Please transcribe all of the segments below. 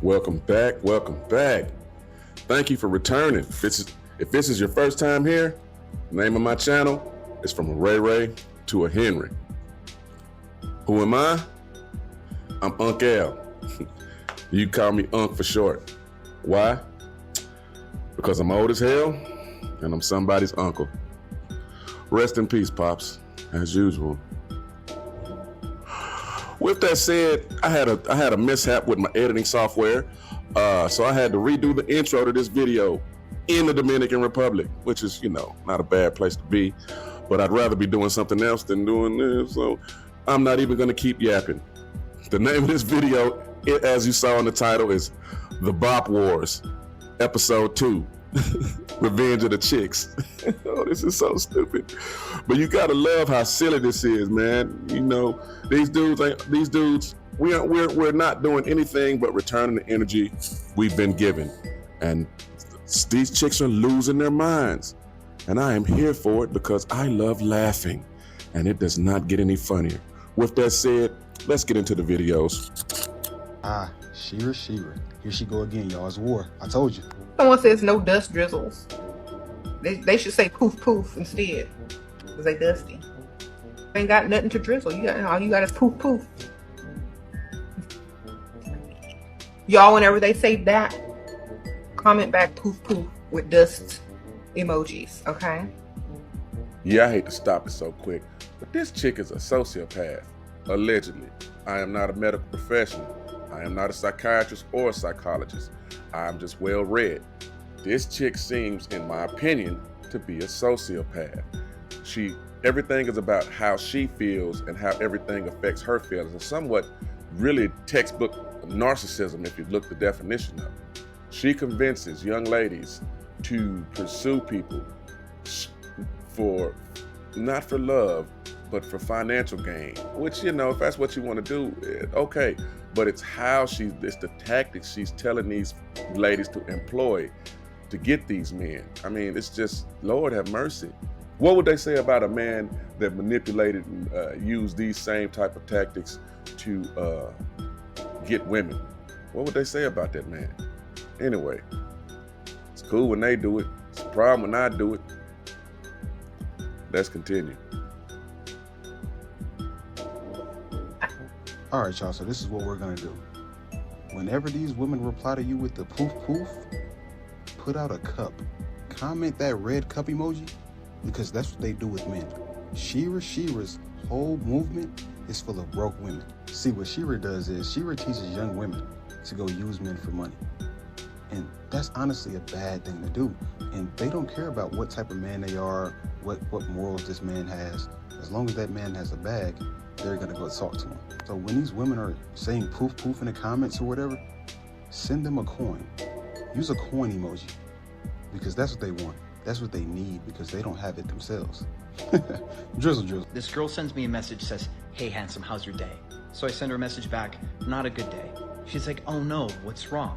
Welcome back. Welcome back. Thank you for returning. If this is your first time here, the name of my channel is From a Ray Ray to a Henry. Who am I? I'm Unc L. You call me Unc for short. Why? Because I'm old as hell and I'm somebody's uncle. Rest in peace, Pops, as usual. With that said, I had a mishap with my editing software, so I had to redo the intro to this video in the Dominican Republic, which is, not a bad place to be, but I'd rather be doing something else than doing this, so I'm not even gonna keep yapping. The name of this video, as you saw in the title, is The Bop Wars, Episode 2, Revenge of the Chix. Oh, this is so stupid. But you gotta love how silly this is, man. These dudes, we're not doing anything but returning the energy we've been given. And these chicks are losing their minds. And I am here for it because I love laughing. And it does not get any funnier. With that said, let's get into the videos. Shira. Here she go again, y'all. It's war. I told you. Someone says no dust drizzles. They should say poof poof instead, because they dusty. They ain't got nothing to drizzle. All you got is poof poof. Y'all, whenever they say that, comment back poof poof with dust emojis, okay? Yeah, I hate to stop it so quick, but this chick is a sociopath, allegedly. I am not a medical professional. I am not a psychiatrist or a psychologist. I'm just well read. This chick seems, in my opinion, to be a sociopath. Everything is about how she feels and how everything affects her feelings, and somewhat really textbook narcissism if you look the definition of it. She convinces young ladies to pursue people not for love, but for financial gain, which, if that's what you want to do, okay. But it's the tactics she's telling these ladies to employ to get these men. I mean, it's just, Lord have mercy. What would they say about a man that manipulated and used these same type of tactics to get women? What would they say about that man? Anyway, it's cool when they do it. It's a problem when I do it. Let's continue. All right, y'all. So this is what we're gonna do. Whenever these women reply to you with the poof poof, put out a cup. Comment that red cup emoji, because that's what they do with men. Shira's whole movement is full of broke women. See, what Shira does is Shira teaches young women to go use men for money. And that's honestly a bad thing to do. And they don't care about what type of man they are, what morals this man has. As long as that man has a bag, they're gonna go talk to him. So when these women are saying poof poof in the comments or whatever, send them a coin. Use a coin emoji, because that's what they want. That's what they need, because they don't have it themselves. Drizzle. This girl sends me a message, says, "Hey handsome, how's your day?" So I send her a message back, "Not a good day." She's like, "Oh no, what's wrong?"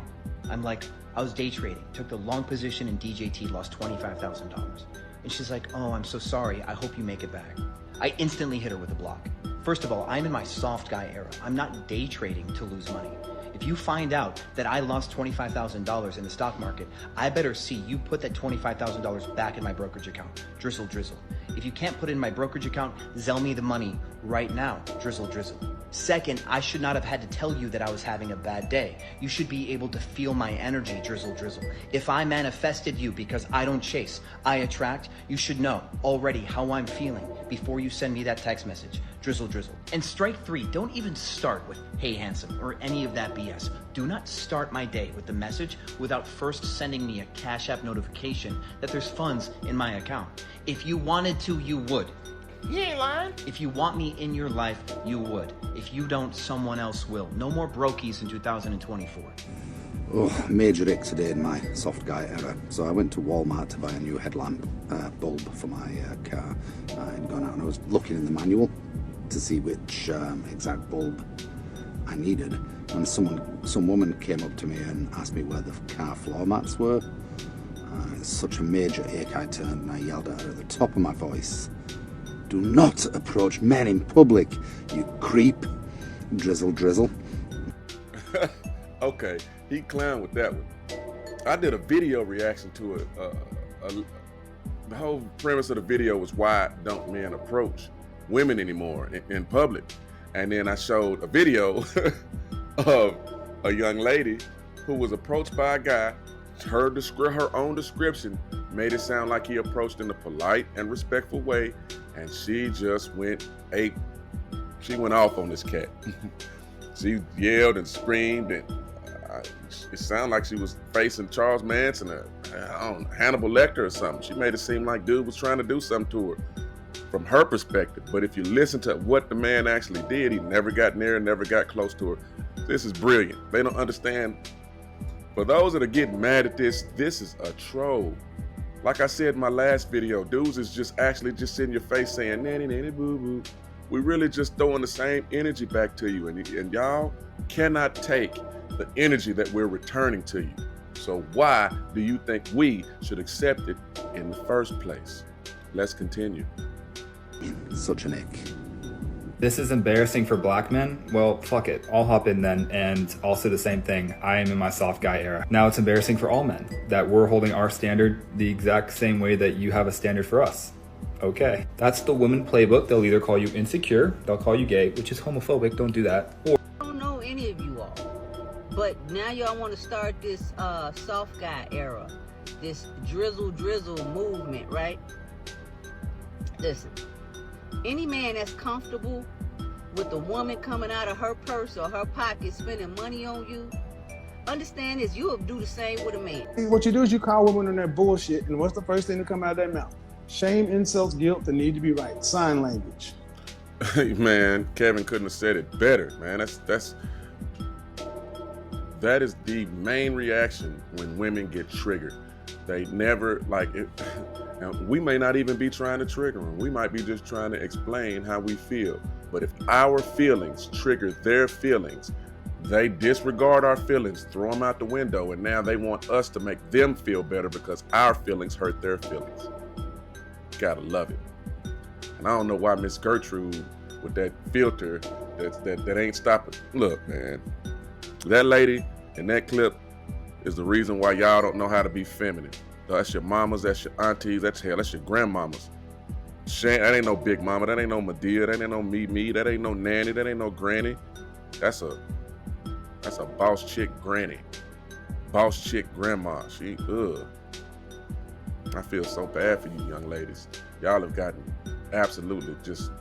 I'm like, "I was day trading, took the long position in DJT, lost $25,000. And she's like, "Oh, I'm so sorry, I hope you make it back." I instantly hit her with a block. First of all, I'm in my soft guy era. I'm not day trading to lose money. If you find out that I lost $25,000 in the stock market, I better see you put that $25,000 back in my brokerage account. Drizzle. If you can't put it in my brokerage account, Zell me the money right now. Drizzle. Second, I should not have had to tell you that I was having a bad day. You should be able to feel my energy. Drizzle. If I manifested you because I don't chase, I attract, you should know already how I'm feeling before you send me that text message. Drizzle. And strike 3, don't even start with "Hey handsome" or any of that BS. Do not start my day with the message without first sending me a Cash App notification that there's funds in my account. If you wanted to, you would. You ain't lying. If you want me in your life, you would. If you don't, someone else will. No more brokies in 2024. Oh, major ick today in my soft guy era. So I went to Walmart to buy a new headlamp bulb for my car. I'd gone out and I was looking in the manual to see which exact bulb I needed. And some woman came up to me and asked me where the car floor mats were. It's such a major ache, I turned and I yelled at her at the top of my voice, "Do not approach men in public, you creep." Drizzle. Okay, he clowned with that one. I did a video reaction to it. The whole premise of the video was why don't men approach women anymore in public? And then I showed a video of a young lady who was approached by a guy. Her own description made it sound like he approached in a polite and respectful way, and she just went ape. She went off on this cat. She yelled and screamed, and it sounded like she was facing Charles Manson or Hannibal Lecter or something. She made it seem like dude was trying to do something to her from her perspective. But if you listen to what the man actually did, he never got near her, never got close to her. This is brilliant. They don't understand. For those that are getting mad at this is a troll. Like I said in my last video, dudes is just actually just in your face saying, nanny, nanny, boo, boo. We really just throwing the same energy back to you. And y'all cannot take the energy that we're returning to you. So why do you think we should accept it in the first place? Let's continue. Such an ick. This is embarrassing for black men? Well, fuck it. I'll hop in then and I'll say the same thing. I am in my soft guy era. Now it's embarrassing for all men that we're holding our standard the exact same way that you have a standard for us. Okay. That's the women playbook. They'll either call you insecure, they'll call you gay, which is homophobic, don't do that. Or I don't know any of you all, but now y'all want to start this soft guy era, this drizzle movement, right? Listen. Any man that's comfortable with a woman coming out of her purse or her pocket spending money on you, understand this, you'll do the same with a man. What you do is you call women on that bullshit, and what's the first thing to come out of their mouth? Shame, insults, guilt, the need to be right. Sign language. Man, Kevin couldn't have said it better, man. That is the main reaction when women get triggered. They never, like, it. Now, we may not even be trying to trigger them. We might be just trying to explain how we feel. But if our feelings trigger their feelings, they disregard our feelings, throw them out the window, and now they want us to make them feel better because our feelings hurt their feelings. Gotta love it. And I don't know why Miss Gertrude with that filter that ain't stopping. Look, man, that lady in that clip is the reason why y'all don't know how to be feminine. That's your mamas, that's your aunties, that's your grandmamas. That ain't no big mama, that ain't no Medea, that ain't no me, that ain't no nanny, that ain't no granny. That's a boss chick granny. Boss chick grandma. I feel so bad for you young ladies. Y'all have gotten absolutely just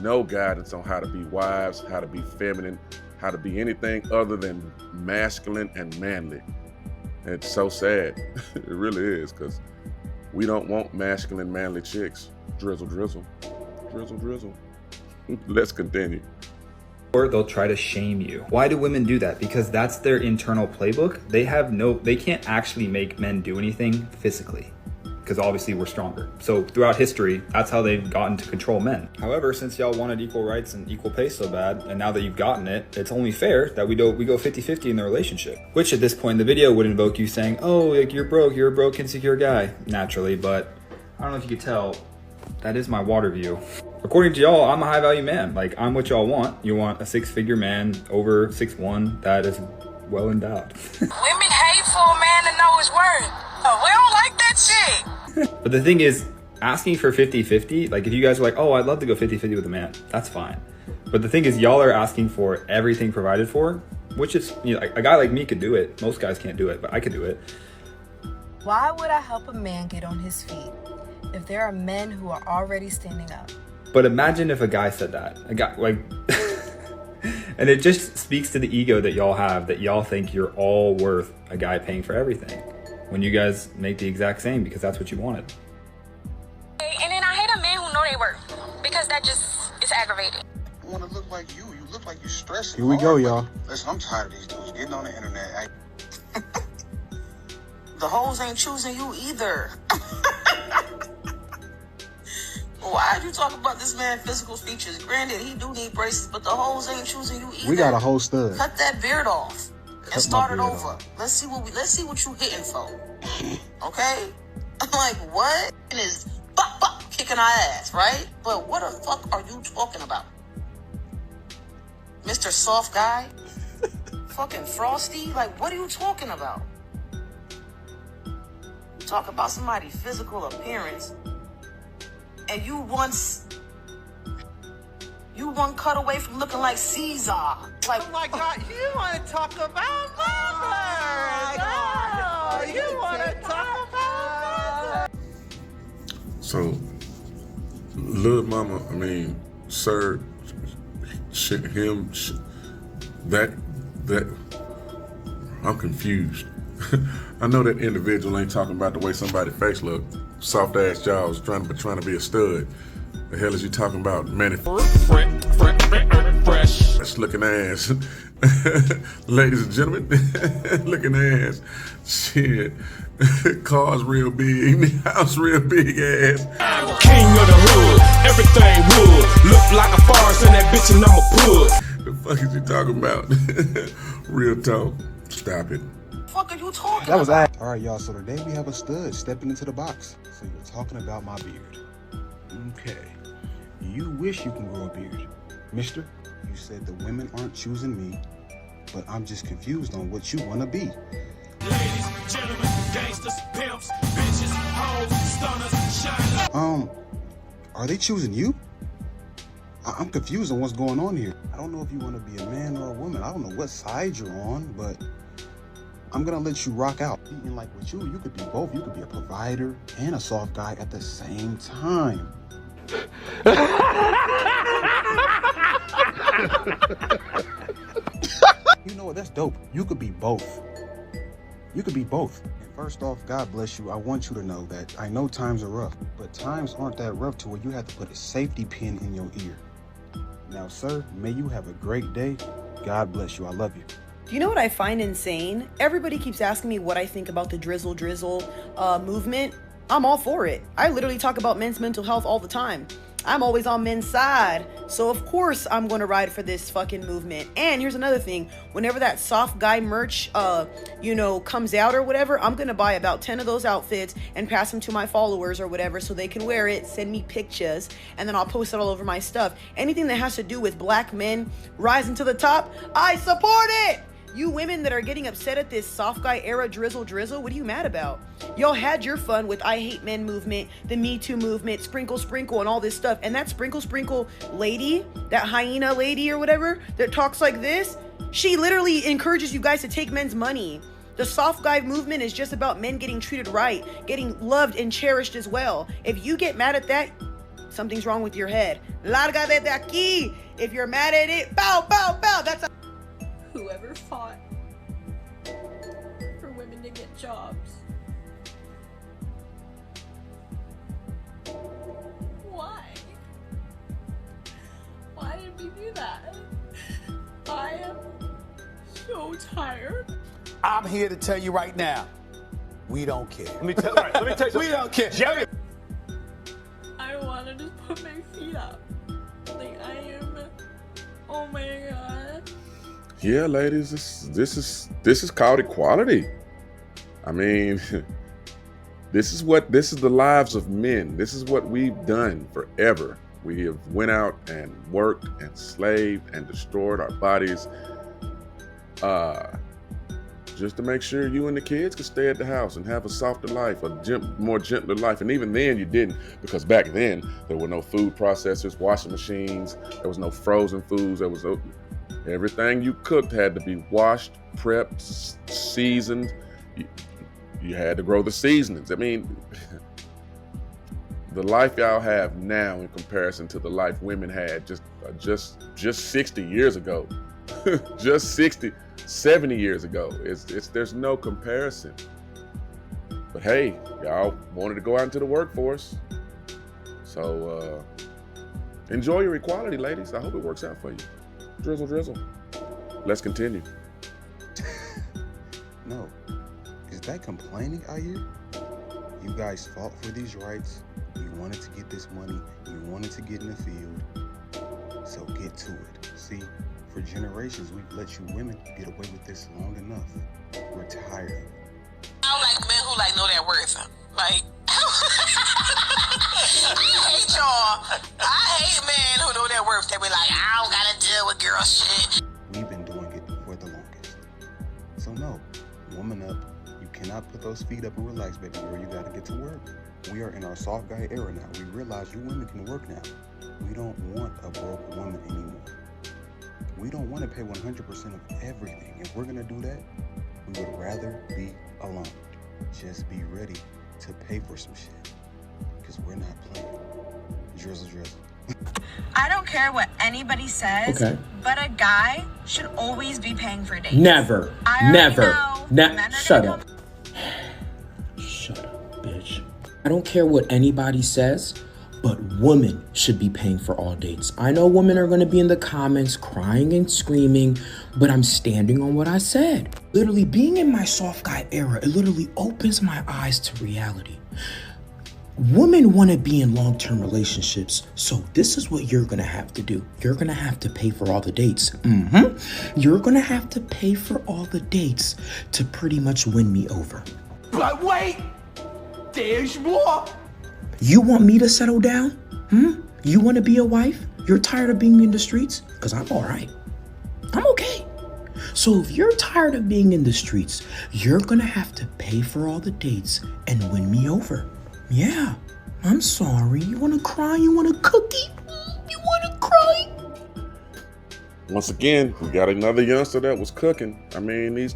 no guidance on how to be wives, how to be feminine, how to be anything other than masculine and manly. And it's so sad. It really is, because we don't want masculine, manly chicks. Drizzle, drizzle. Drizzle, drizzle. Let's continue. or they'll try to shame you. Why do women do that? Because that's their internal playbook. They can't actually make men do anything physically, because obviously we're stronger. So throughout history, that's how they've gotten to control men. However, since y'all wanted equal rights and equal pay so bad, and now that you've gotten it, it's only fair that we go 50-50 in the relationship. Which at this point in the video would invoke you saying, oh, like you're a broke, insecure guy, naturally, but I don't know if you could tell, that is my water view. According to y'all, I'm a high value man. Like, I'm what y'all want. You want a 6-figure man over 6'1", that is well endowed. Women hate for a man to know his worth. Oh, we don't like that shit. But the thing is, asking for 50-50, like if you guys are like, oh, I'd love to go 50-50 with a man, that's fine. But the thing is, y'all are asking for everything provided for, which is, you know, a guy like me could do it. Most guys can't do it, but I could do it. Why would I help a man get on his feet if there are men who are already standing up? But imagine if a guy said that. A guy, like, and it just speaks to the ego that y'all have, that y'all think you're all worth a guy paying for everything, when you guys make the exact same because that's what you wanted. And then I hate a man who know they worth, because that just is aggravating. You want to look like you. You look like you stressing. Here we go, y'all. Listen, I'm tired of these dudes getting on the internet. The hoes ain't choosing you either. Why'd you talk about this man's physical features? Granted, he do need braces, but the hoes ain't choosing you either. We got a whole stud. Cut that beard off and start it over. Let's see what you hitting for. Okay? I'm like, what? And is kicking our ass, right? But what the fuck are you talking about? Mr. Soft Guy? fucking Frosty? Like, what are you talking about? You talk about somebody's physical appearance, and you one cut away from looking like Caesar. Like, oh my God, you want to talk about numbers? Oh, you want to talk about numbers? So, little mama, I mean, sir, that, I'm confused. I know that individual ain't talking about the way somebody's face look. Soft ass jaws, trying to be a stud. The hell is you talking about? Man, fresh looking ass. Ladies and gentlemen, looking ass. Shit. Cars real big, house real big ass. King of the hood, everything wood. Look like a farce in that bitch and I'm a pud. The fuck is you talking about? Real talk. Stop it. fuck are you talking That was about? All right, y'all. So today we have a stud stepping into the box. So you're talking about my beard. Okay. You wish you can grow a beard. Mister, you said the women aren't choosing me, but I'm just confused on what you want to be. Ladies, gentlemen, gangsters, pimps, bitches, hoes, stunners, shiners. Are they choosing you? I'm confused on what's going on here. I don't know if you want to be a man or a woman. I don't know what side you're on, but I'm gonna let you rock out. And like with you could be both. You could be a provider and a soft guy at the same time. You know what? That's dope. You could be both. You could be both. And first off, God bless you. I want you to know that I know times are rough, but times aren't that rough to where you have to put a safety pin in your ear. Now, sir, may you have a great day. God bless you. I love you. Do you know what I find insane? Everybody keeps asking me what I think about the Drizzle movement. I'm all for it. I literally talk about men's mental health all the time. I'm always on men's side. So of course I'm going to ride for this fucking movement. And here's another thing. Whenever that soft guy merch, comes out or whatever, I'm going to buy about 10 of those outfits and pass them to my followers or whatever so they can wear it, send me pictures, and then I'll post it all over my stuff. Anything that has to do with black men rising to the top, I support it. You women that are getting upset at this soft guy era drizzle, what are you mad about? Y'all had your fun with I Hate Men movement, the Me Too movement, sprinkle, and all this stuff. And that sprinkle lady, that hyena lady or whatever that talks like this, she literally encourages you guys to take men's money. The soft guy movement is just about men getting treated right, getting loved and cherished as well. If you get mad at that, something's wrong with your head. Larga de aquí. If you're mad at it, bow. That's a Whoever fought for women to get jobs. Why? Why did we do that? I am so tired. I'm here to tell you right now, we don't care. Let me tell you. We don't care. Jerry. I want to just put my feet up. Like I am. Oh my god. Yeah, ladies, this is called equality. I mean, this is the lives of men. This is what we've done forever. We have went out and worked and slaved and destroyed our bodies, just to make sure you and the kids could stay at the house and have a softer life, more gentler life. And even then you didn't, because back then there were no food processors, washing machines, there was no frozen foods, everything you cooked had to be washed, prepped, seasoned. You had to grow the seasonings. I mean, the life y'all have now in comparison to the life women had just 60 years ago, just 60, 70 years ago. There's no comparison. But hey, y'all wanted to go out into the workforce. So enjoy your equality, ladies. I hope it works out for you. Drizzle. Let's continue. No. Is that complaining, I hear? You guys fought for these rights. You wanted to get this money. You wanted to get in the field. So get to it. See, for generations, we've let you women get away with this long enough. We're tired of it. I don't like men who know their worth. Like, I hate y'all. I hate men who know their worth. They be like, I don't gotta deal with girl shit. We've been doing it for the longest. cannot put those feet up and relax, baby girl. You gotta get to work. We are in our soft guy era now. We realize you women can work now. We don't want a broke woman anymore. We don't want to pay 100% of everything. If we're gonna do that, we would rather be alone. Just be ready to pay for some shit, because we're not playing. Drizzle. I don't care what anybody says, but a guy should always be paying for dates. Never. Shut up. Shut up, bitch. I don't care what anybody says, but women should be paying for all dates. I know women are going to be in the comments crying and screaming, but I'm standing on what I said. Literally, being in my soft guy era, it literally opens my eyes to reality. Women want to be in long-term relationships, so this is what you're going to have to do. You're going to have to pay for all the dates. You're going to have to pay for all the dates to pretty much win me over. But wait, there's more. You want me to settle down? You want to be a wife? You're tired of being in the streets? Because I'm all right. I'm okay. So if you're tired of being in the streets, you're going to have to pay for all the dates and win me over. Yeah, I'm sorry. You want to cry? You want a cookie? You want to cry? Once again, we got another youngster that was cooking. I mean,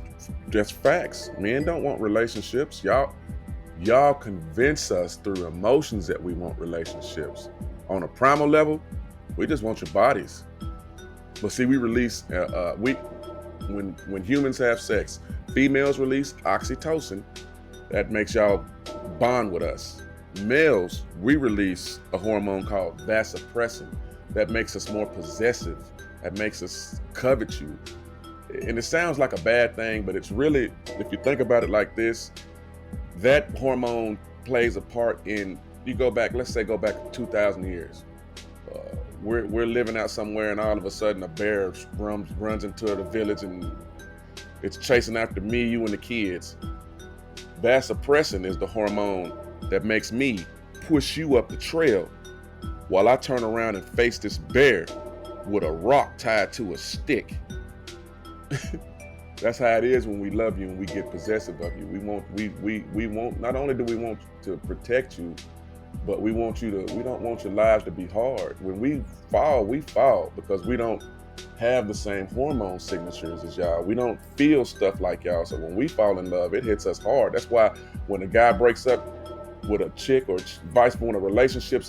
that's facts. Men don't want relationships. Y'all convince us through emotions that we want relationships. On a primal level, we just want your bodies. But see, we release when humans have sex, females release oxytocin. That makes y'all bond with us. Males, we release a hormone called vasopressin that makes us more possessive, that makes us covet you. And it sounds like a bad thing, but it's really, if you think about it like this, that hormone plays a part in, you go back, let's say go back 2,000 years. We're living out somewhere and all of a sudden a bear runs into the village and it's chasing after me, you, and the kids. Vasopressin is the hormone that makes me push you up the trail while I turn around and face this bear with a rock tied to a stick. That's how it is when we love you and we get possessive of you. We want, not only do we want to protect you, but we don't want your lives to be hard. When we fall because we don't have the same hormone signatures as y'all. We don't feel stuff like y'all. So when we fall in love, it hits us hard. That's why when a guy breaks up with a chick or vice versa, when a relationship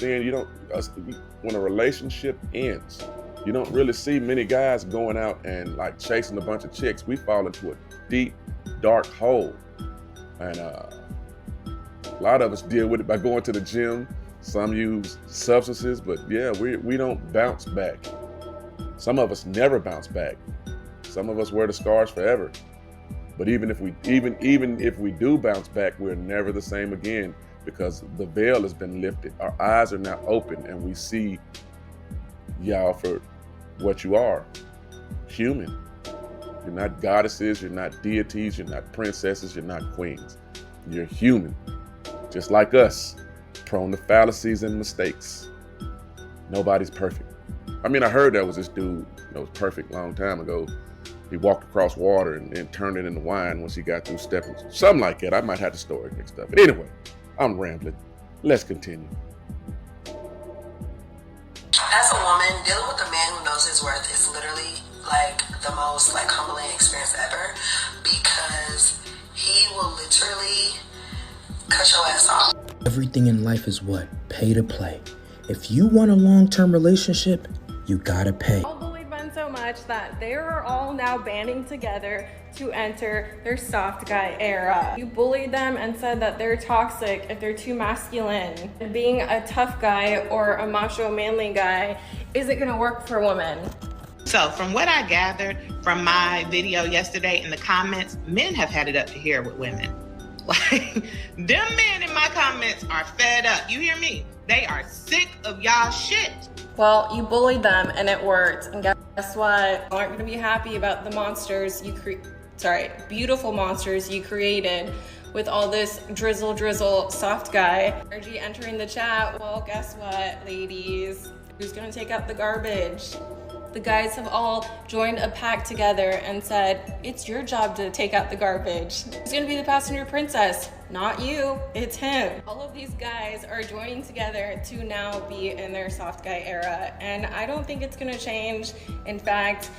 ends, you don't really see many guys going out and like chasing a bunch of chicks. We fall into a deep, dark hole. And a lot of us deal with it by going to the gym. Some use substances, but yeah, we don't bounce back. Some of us never bounce back. Some of us wear the scars forever. But even if we do bounce back, we're never the same again because the veil has been lifted. Our eyes are now open and we see y'all for what you are, human. You're not goddesses, you're not deities, you're not princesses, you're not queens. You're human, just like us, prone to fallacies and mistakes. Nobody's perfect. I mean, I heard there was this dude that was perfect a long time ago. He walked across water and turned it into wine once he got through stepping. Something like that. I might have the story mixed up. But anyway, I'm rambling. Let's continue. As a woman, dealing with a man who knows his worth is literally like the most like humbling experience ever, because he will literally cut your ass off. Everything in life is what? Pay to play. If you want a long-term relationship, you gotta pay. All bullied men so much that they are all now banding together to enter their soft guy era. You bullied them and said that they're toxic if they're too masculine. Being a tough guy or a macho manly guy isn't gonna work for women. So from what I gathered from my video yesterday in the comments, men have had it up to here with women. Like, them men in my comments are fed up. You hear me? They are sick of y'all shit. Well, you bullied them and it worked. And guess what? You aren't gonna be happy about the monsters beautiful monsters you created with all this drizzle soft guy energy entering the chat. Well, guess what, ladies? Who's gonna take out the garbage? The guys have all joined a pact together and said, it's your job to take out the garbage. Who's gonna be the passenger princess? Not you, it's him. All of these guys are joining together to now be in their soft guy era, and I don't think it's gonna change. In fact,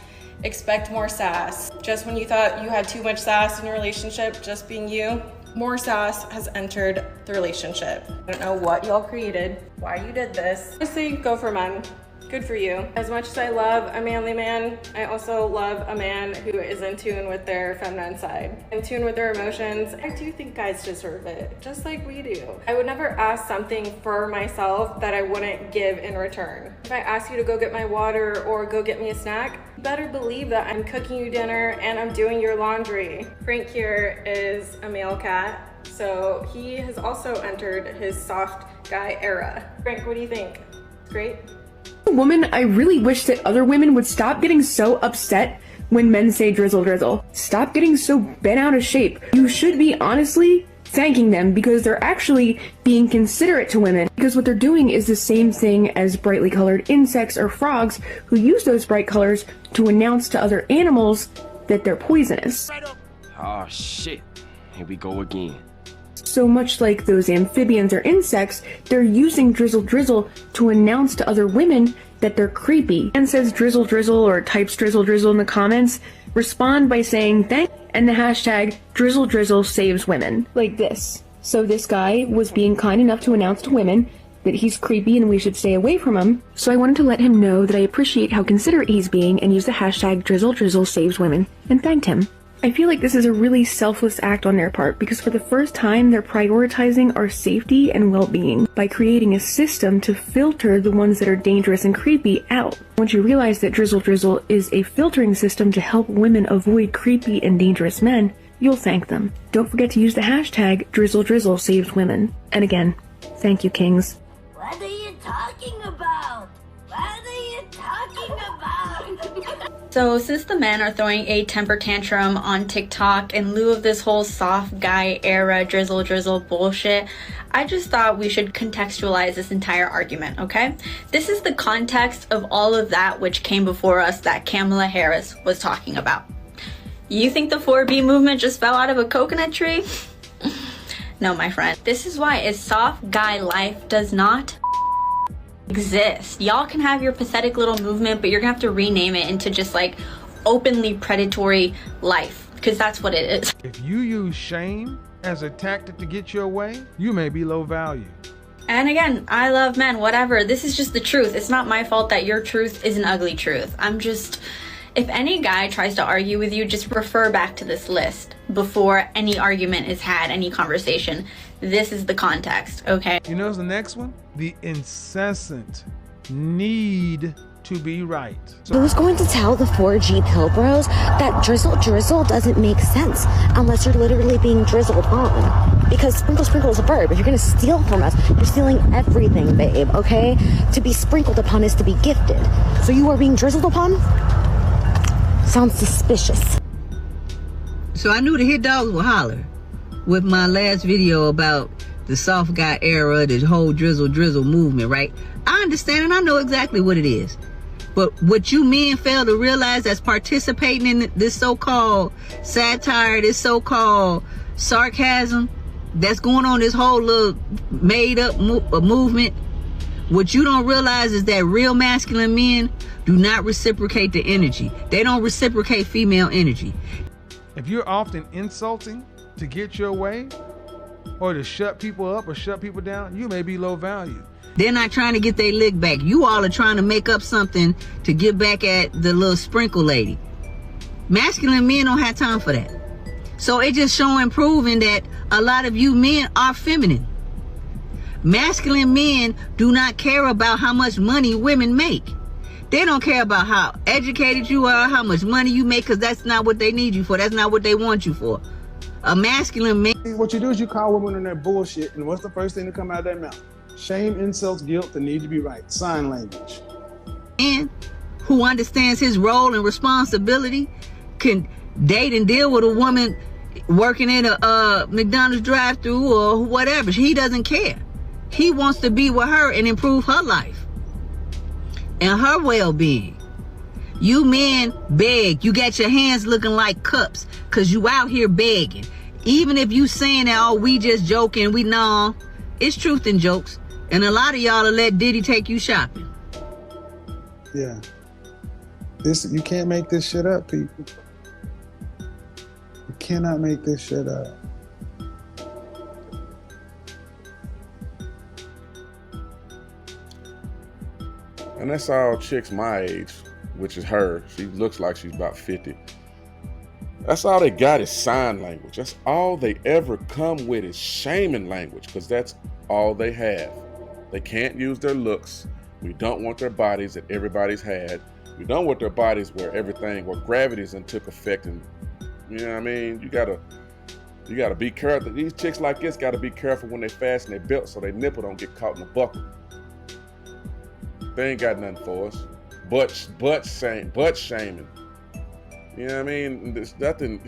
expect more sass. Just when you thought you had too much sass in your relationship, just being you, more sass has entered the relationship. I don't know what y'all created, why you did this. Honestly, go for men. Good for you. As much as I love a manly man, I also love a man who is in tune with their feminine side, in tune with their emotions. I do think guys deserve it, just like we do. I would never ask something for myself that I wouldn't give in return. If I ask you to go get my water or go get me a snack, you better believe that I'm cooking you dinner and I'm doing your laundry. Frank here is a male cat, so he has also entered his soft guy era. Frank, what do you think? Great? Woman, I really wish that other women would stop getting so upset when men say drizzle drizzle. Stop getting so bent out of shape. You should be honestly thanking them because they're actually being considerate to women, because what they're doing is the same thing as brightly colored insects or frogs who use those bright colors to announce to other animals that they're poisonous. Oh shit, here we go again. So much like those amphibians or insects, they're using drizzle drizzle to announce to other women that they're creepy. And says drizzle drizzle or types drizzle drizzle in the comments, respond by saying thank and the hashtag drizzle drizzle saves women. Like this. So this guy was being kind enough to announce to women that he's creepy and we should stay away from him. So I wanted to let him know that I appreciate how considerate he's being and use the hashtag drizzle drizzle saves women and thanked him. I feel like this is a really selfless act on their part because for the first time they're prioritizing our safety and well-being by creating a system to filter the ones that are dangerous and creepy out. Once you realize that drizzle drizzle is a filtering system to help women avoid creepy and dangerous men, you'll thank them. Don't forget to use the hashtag drizzle drizzle saves women. And again, thank you, kings. What are you talking about? What are you talking about? So since the men are throwing a temper tantrum on TikTok in lieu of this whole soft guy era drizzle drizzle bullshit, I just thought we should contextualize this entire argument, okay? This is the context of all of that which came before us that Kamala Harris was talking about. You think the 4B movement just fell out of a coconut tree? No, my friend. This is why a soft guy life does not exist. Y'all can have your pathetic little movement, but you're gonna have to rename it into just like openly predatory life, because that's what it is. If you use shame as a tactic to get your way, you may be low value. And again, I love men, whatever. This is just the truth. It's not my fault that your truth is an ugly truth. If any guy tries to argue with you, just refer back to this list before any argument is had, any conversation. This is the context, okay? You know what's the next one? The incessant need to be right. Who's going to tell the 4G pill bros that drizzle drizzle doesn't make sense unless you're literally being drizzled on? Because sprinkle is a verb. If you're gonna steal from us, you're stealing everything, babe, okay? To be sprinkled upon is to be gifted. So you are being drizzled upon? Sounds suspicious. So I knew the hit dogs would holler with my last video about the soft guy era, the whole drizzle drizzle movement, right? I understand and I know exactly what it is. But what you men fail to realize that's participating in this so-called satire, this so-called sarcasm that's going on, this whole little made-up movement, what you don't realize is that real masculine men do not reciprocate the energy. They don't reciprocate female energy. If you're often insulting to get your way, or to shut people up or shut people down, you may be low value. They're not trying to get their lick back. You all are trying to make up something to get back at the little sprinkle lady. Masculine men don't have time for that. So it's just showing, proving that a lot of you men are feminine. Masculine men do not care about how much money women make. They don't care about how educated you are, how much money you make, because that's not what they need you for. That's not what they want you for. A masculine man. What you do is you call women on their bullshit, and what's the first thing to come out of their mouth? Shame, insults, guilt, the need to be right. Sign language. Man who understands his role and responsibility can date and deal with a woman working in a McDonald's drive-thru or whatever. He doesn't care. He wants to be with her and improve her life and her well-being. You men beg. You got your hands looking like cups because you out here begging. Even if you saying that, oh, we just joking, we know. It's truth in jokes. And a lot of y'all will let Diddy take you shopping. Yeah. You can't make this shit up, people. You cannot make this shit up. And that's all chicks my age, which is her. She looks like she's about 50. That's all they got is sign language. That's all they ever come with is shaming language, because that's all they have. They can't use their looks. We don't want their bodies that everybody's had. We don't want their bodies where gravity's and took effect. And you know what I mean? You gotta be careful. These chicks like this gotta be careful when they fasten their belt so their nipple don't get caught in the buckle. They ain't got nothing for us. Butt shaming. You know what I mean? There's nothing.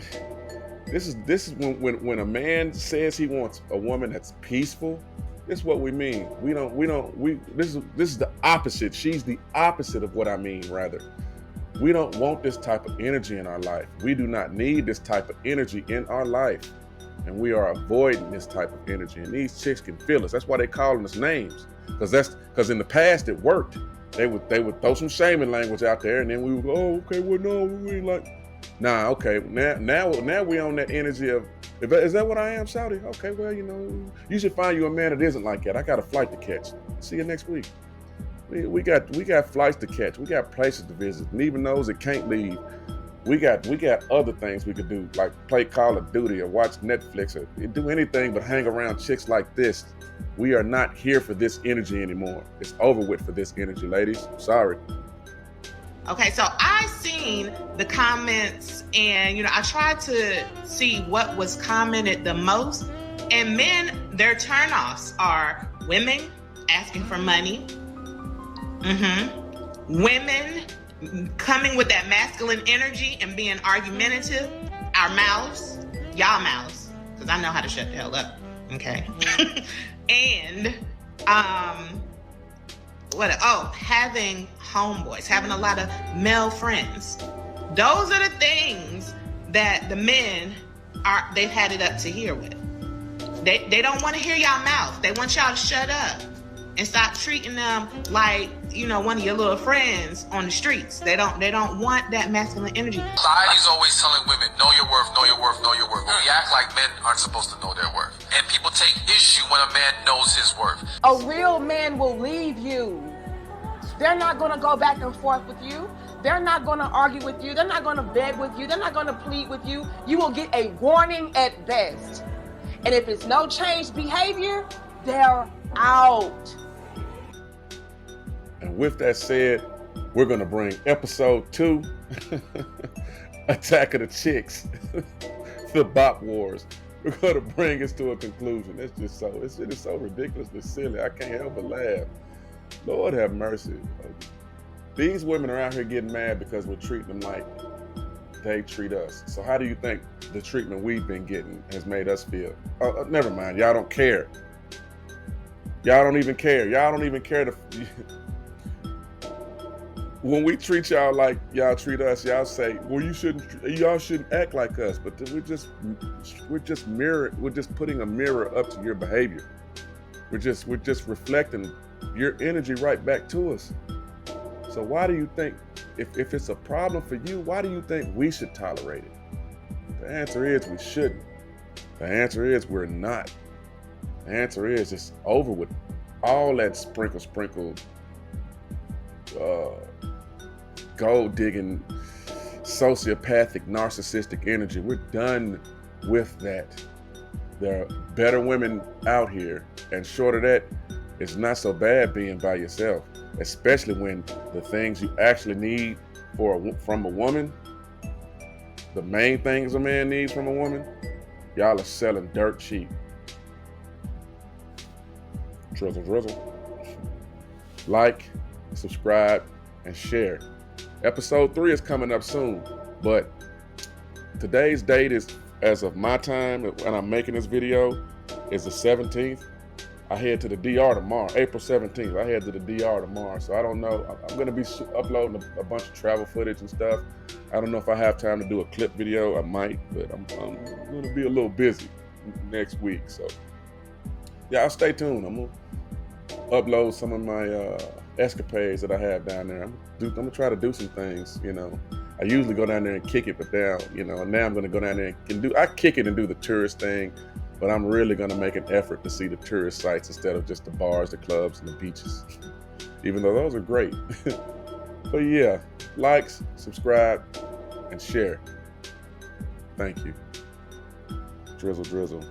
This is when a man says he wants a woman that's peaceful. This is what we mean. This is the opposite. She's the opposite of what I mean, rather. We don't want this type of energy in our life. We do not need this type of energy in our life. And we are avoiding this type of energy. And these chicks can feel us. That's why they calling us names. Because in the past it worked. They would throw some shaming language out there, and then we would go, oh, okay, well, no, we ain't like. Nah, okay, now we on that energy of, is that what I am, Shouty? Okay, well, you should find you a man that isn't like that. I got a flight to catch. See you next week. We got flights to catch. We got places to visit, and even those that can't leave, we got other things we could do, like play Call of Duty or watch Netflix or do anything but hang around chicks like this. We are not here for this energy anymore. It's over with for this energy, ladies. Sorry. Okay, so I seen the comments, and I tried to see what was commented the most. And men, their turnoffs are women asking for money, women coming with that masculine energy and being argumentative, our mouths, y'all mouths, because I know how to shut the hell up. Okay. And having homeboys, having a lot of male friends. Those are the things that the men they've had it up to here with. They don't want to hear y'all mouth. They want y'all to shut up and stop treating them like, one of your little friends on the streets. They don't want that masculine energy. Society's always telling women, know your worth, know your worth, know your worth. But we act like men aren't supposed to know their worth. And people take issue when a man knows his worth. A real man will leave you. They're not going to go back and forth with you. They're not going to argue with you. They're not going to beg with you. They're not going to plead with you. You will get a warning at best. And if it's no changed behavior, they're out. And with that said, we're going to bring episode 2, Attack of the Chicks, the Bop Wars. We're going to bring us to a conclusion. It is so ridiculously silly. I can't help but laugh. Lord have mercy. These women are out here getting mad because we're treating them like they treat us. So how do you think the treatment we've been getting has made us feel? Never mind. Y'all don't care. Y'all don't even care. Y'all don't even care when we treat y'all like y'all treat us, y'all say, well, y'all shouldn't act like us. But we're just putting a mirror up to your behavior. We're just reflecting your energy right back to us. So why do you think, if it's a problem for you, why do you think we should tolerate it? The answer is we shouldn't. The answer is we're not. The answer is it's over with all that sprinkle, gold digging, sociopathic, narcissistic energy. We're done with that. There are better women out here, and short of that, it's not so bad being by yourself, especially when the things you actually need from a woman, the main things a man needs from a woman, y'all are selling dirt cheap. Drizzle. Like, subscribe, and share. Episode 3 is coming up soon, but today's date is as of my time, when I'm making this video, is the 17th. I head to the DR tomorrow, April 17th. I head to the DR tomorrow, so I don't know. I'm going to be uploading a bunch of travel footage and stuff. I don't know if I have time to do a clip video. I might, but I'm going to be a little busy next week. So, yeah, I'll stay tuned. I'm going to upload some of my escapades that I have down there. I'm going to try to do some things, you know. I usually go down there and kick it, but now, you know, now I'm going to go down there and I kick it and do the tourist thing. But I'm really going to make an effort to see the tourist sites instead of just the bars, the clubs, and the beaches, even though those are great. But yeah, likes, subscribe, and share. Thank you. Drizzle.